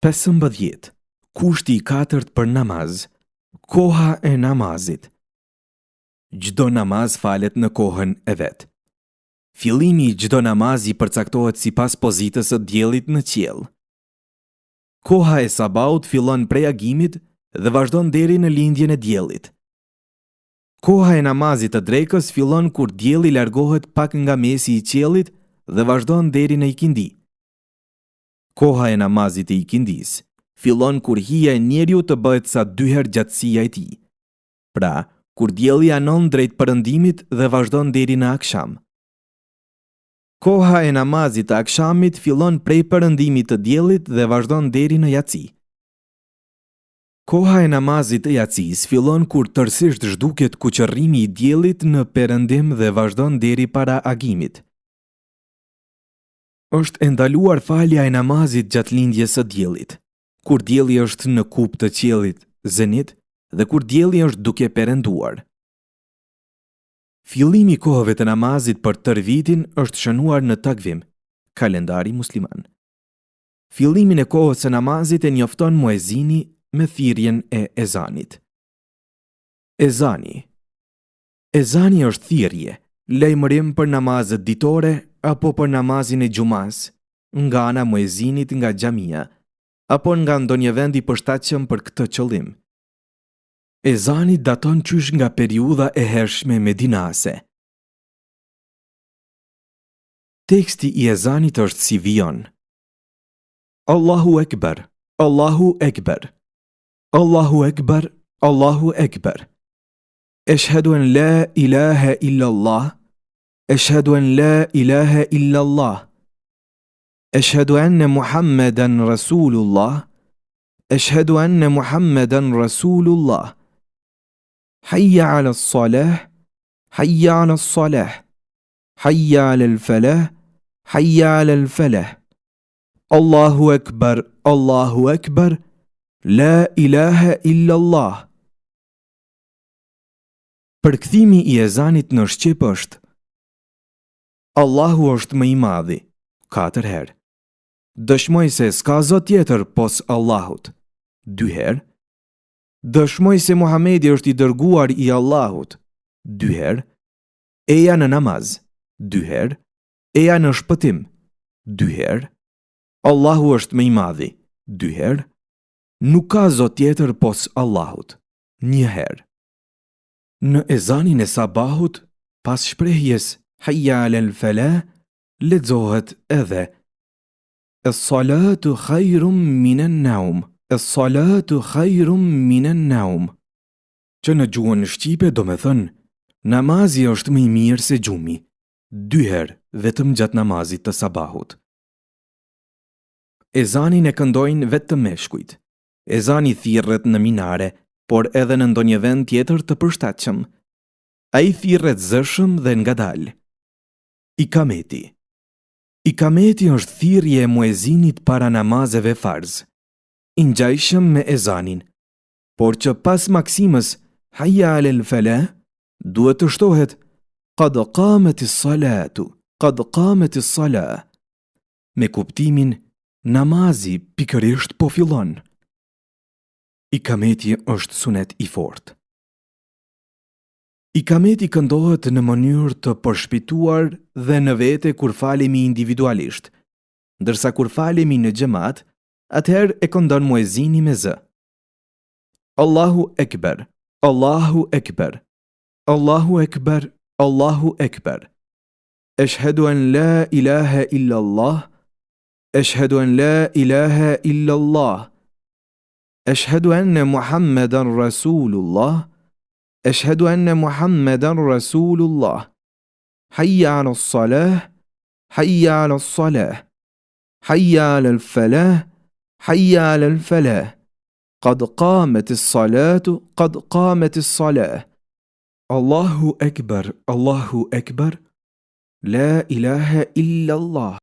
15. Kushti I katërt për namaz. Koha e namazit. Çdo namaz falet në kohën e vet. Fillimi I çdo namazi përcaktohet sipas pozitës së diellit në qiell. Koha e sabaut fillon prej agimit dhe vazhdon deri në lindjen e diellit. Koha e namazit të drekës fillon kur dielli largohet pak nga mesi I qiellit dhe vazhdon deri në ikindi. Koha e namazit të ikindis fillon kur hija e njeriu të bëhet sa 2 herë gjatësia e tij. Pra, kur dielli anon drejt perëndimit dhe vazhdon deri në akşam. Koha e namazit të akşamit fillon prej perëndimit të diellit dhe vazhdon deri në yatsi. Koha e namazit të yatsis fillon kur tërësisht zhduket kuqërrimi I diellit në perëndim dhe vazhdon deri para agimit. Është e ndaluar falja e namazit gjatë lindjes së diellit, kur dielli është në kup të qiellit, zenit, dhe kur dielli është duke perënduar. Fillimi I kohëve të namazit për tër vitin është shënuar në takvim, kalendari musliman. Fillimin e kohës së namazit e njofton muezini me thirrjen e ezanit. Ezani. Ezani është thirrje, lajmërim për namazet ditore apo për namazin e xumas, nga ana muezinit nga xhamia, apo nga ndonjë vend I përshtatshëm për këtë qëllim. Ezani daton qysh nga periudha e hershme medinase. Teksti I ezanit është si vijon: Allahu Ekber, Allahu Ekber, Allahu Ekber, Allahu Ekber. Eshhedu en la ilaha illa Allah, Eshhedu en la ilaha illa Allah, Eshhedu enne Muhammeden Rasulullah, Eshhedu enne Muhammeden Rasulullah. Hayya ala s-salah, Hayya ala s-salah, Hayya ala l-falah, Hayya ala l-falah. Allahu Ekber, Allahu Ekber, La ilaha illa Allah. Përkthimi I ezanit në shqip është: Allahu është më I madhi, 4 herë. Dëshmoj se s'ka zot tjetër pos Allahut, 2 herë. Dëshmoj se Muhamedi është I dërguar I Allahut, 2 herë. Eja në namaz, 2 herë. Eja në shpëtim, 2 herë. Allahu është më I madhi, 2 herë. Nuk ka zot tjetër pos Allahut, 1 herë. Në ezanin e sabahut, pas shprehjes Hayya alel falah, lexohet edhe Es-salatu khajrum minan naum, Es-salatu khajrum minan naum, që në gjuhën shqipe do me thënë, namazi është më I mirë se gjumi, 2 herë vetëm gjatë namazit të sabahut. Ezanin e këndojnë vetëm meshkujt. Ezani thirret në minare, por edhe në ndonjë vend tjetër të përshtatshëm. Ai thirret zëshëm dhe ngadalë. Ikameti. Ikameti është thirrje e muezinit para namazeve farz, I ngjajshëm me ezanin, por që pas maksimës Hayya alel falah duhet të shtohet Qad qametis salatu, Qad qametis salah, me kuptimin namazi pikërisht po fillon. Ikameti është sunet I fortë. Ikameti këndohet në mënyrë të përshpituar dhe në vete kur falemi individualisht, ndërsa kur falemi në xhamat, atëherë e këndon muezini me zë. Allahu Ekber, Allahu Ekber, Allahu Ekber, Allahu Ekber. Eshhedu en la ilaha illa Allah, Eshhedu en la ilaha illa Allah. Eshhedu enne Muhammeden Rasulullah, Eshhedu enne Muhammeden Rasulullah. Hayya ala s-salah, Hayya ala s-salah, Hayya ala l-falah, Hayya ala l-falah. Qad qametis salatu, Qad qametis salah. Allahu Ekber, Allahu Ekber, La ilaha illa Allah.